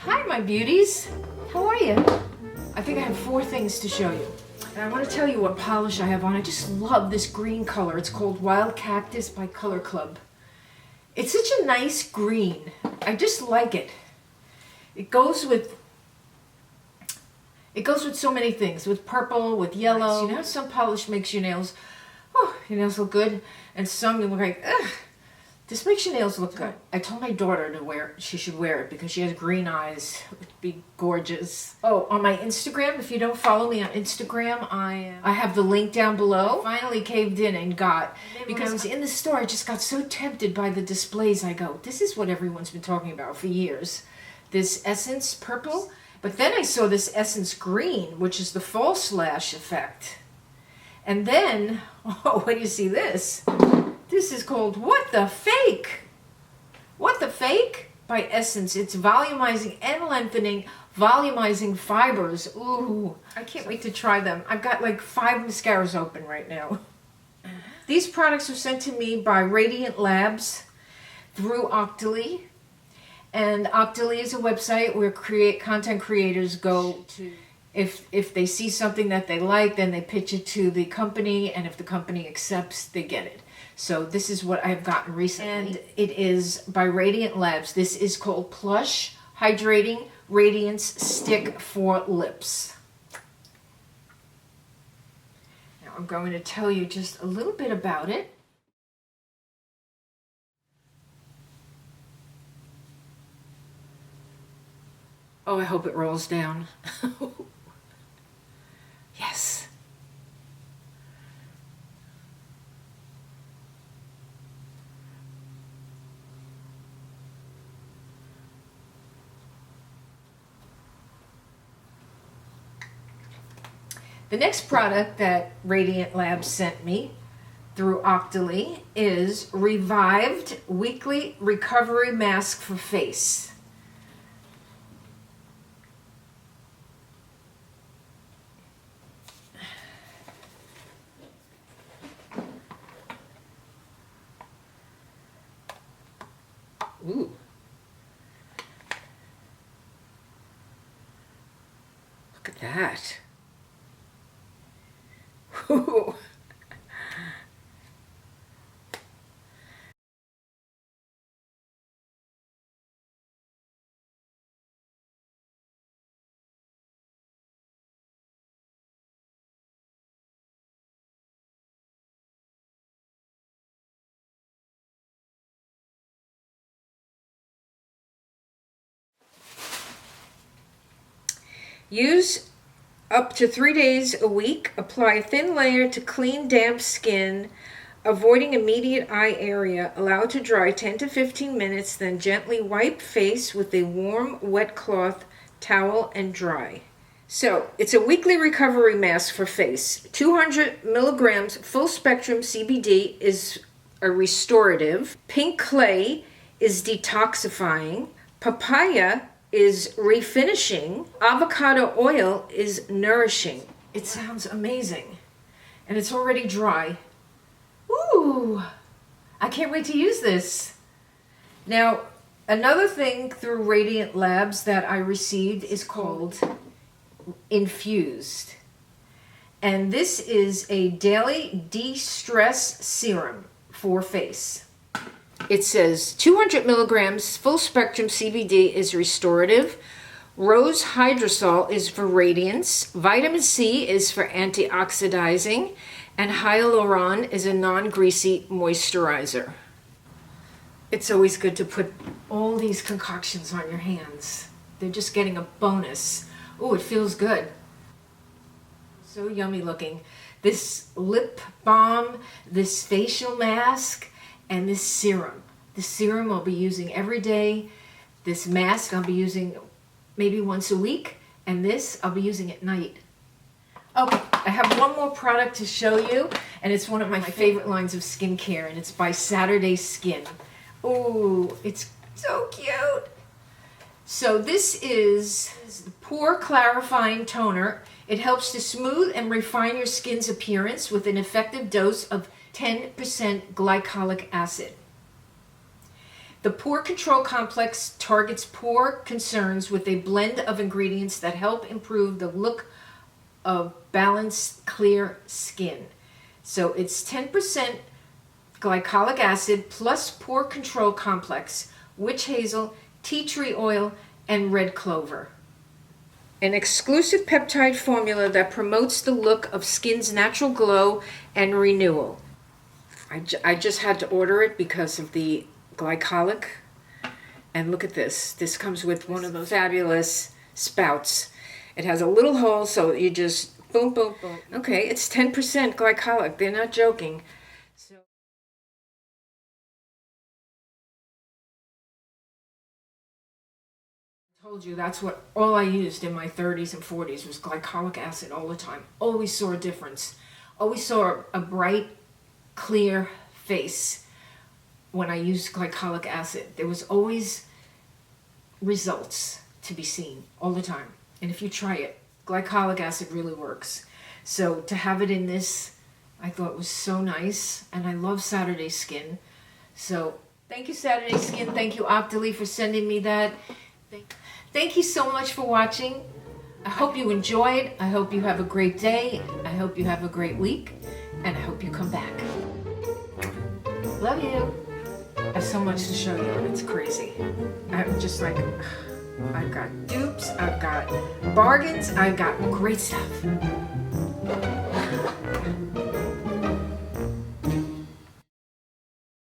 Hi, my beauties. How are you? I think I have 4 things to show you. And I want to tell you what polish I have on. I just love this green color. It's called Wild Cactus by Color Club. It's such a nice green. I just like it. It goes with so many things. With purple, with yellow. You know how some polish makes your nails, oh, your nails look good, and some you look like, ugh. This makes your nails look good. I told my daughter to wear it. She should wear it because she has green eyes. It would be gorgeous. Oh, on my Instagram, if you don't follow me on Instagram, I have the link down below. I finally caved in and got, because I was in the store, I just got so tempted by the displays. I go, this is what everyone's been talking about for years. This Essence purple. But then I saw this Essence green, which is the false lash effect. And then, oh, when you see this, this is called What the Fake? What the Fake by Essence. It's volumizing and lengthening, volumizing fibers. Ooh, I can't wait to try them. I've got like 5 mascaras open right now. These products are sent to me by Radiant Labs through Octoly. And Octoly is a website where content creators go to. If they see something that they like, then they pitch it to the company, and if the company accepts, they get it. So this is what I've gotten recently. And it is by Radiant Labs. This is called Plush Hydrating Radiance Stick for Lips. Now I'm going to tell you just a little bit about it. Oh, I hope it rolls down. Yes. The next product that Radiant Labs sent me through Octoly is Revived Weekly Recovery Mask for Face. Ooh. Look at that. Ooh. Use up to 3 days a week. Apply a thin layer to clean damp skin, avoiding immediate eye area. Allow to dry 10 to 15 minutes, then gently wipe face with a warm, wet cloth, towel, and dry. So, it's a weekly recovery mask for face. 200 milligrams full spectrum CBD is a restorative. Pink clay is detoxifying. Papaya is refinishing. Avocado oil is nourishing. It sounds amazing. And it's already dry. Ooh, I can't wait to use this. Now, another thing through Radiant Labs that I received is called Infused. And this is a daily de-stress serum for face. It says 200 milligrams full spectrum CBD is restorative. Rose hydrosol is for radiance. Vitamin C is for antioxidizing. And hyaluron is a non-greasy moisturizer. It's always good to put all these concoctions on your hands. They're just getting a bonus. Oh, it feels good. So yummy looking. This lip balm, this facial mask, and this serum. This serum I'll be using every day. This mask I'll be using maybe once a week. And this I'll be using at night. Okay, I have one more product to show you. And it's one of my favorite lines of skincare. And it's by Saturday Skin. Ooh, it's so cute. So this is the Pore Clarifying Toner. It helps to smooth and refine your skin's appearance with an effective dose of 10% glycolic acid. The Pore Control Complex targets pore concerns with a blend of ingredients that help improve the look of balanced, clear skin. So it's 10% glycolic acid plus pore control complex, witch hazel, tea tree oil, and red clover. An exclusive peptide formula that promotes the look of skin's natural glow and renewal. I just had to order it because of the glycolic. And look at this. This comes with one of those fabulous spouts. It has a little hole, so you just boom, boom, boom. Okay, it's 10% glycolic. They're not joking. So I told you that's what all I used in my 30s and 40s was glycolic acid all the time. Always saw a difference. Always saw a bright, clear face when I used glycolic acid. There was always results to be seen all the time. And if you try it, glycolic acid really works. So to have it in this, I thought was so nice. And I love Saturday Skin. So thank you, Saturday Skin. Thank you, Octoly, for sending me that. Thank you so much for watching. I hope you enjoyed. I hope you have a great day. I hope you have a great week. And I hope you come back. Love you. I have so much to show you. It's crazy. I'm just like, I've got dupes, I've got bargains, I've got great stuff.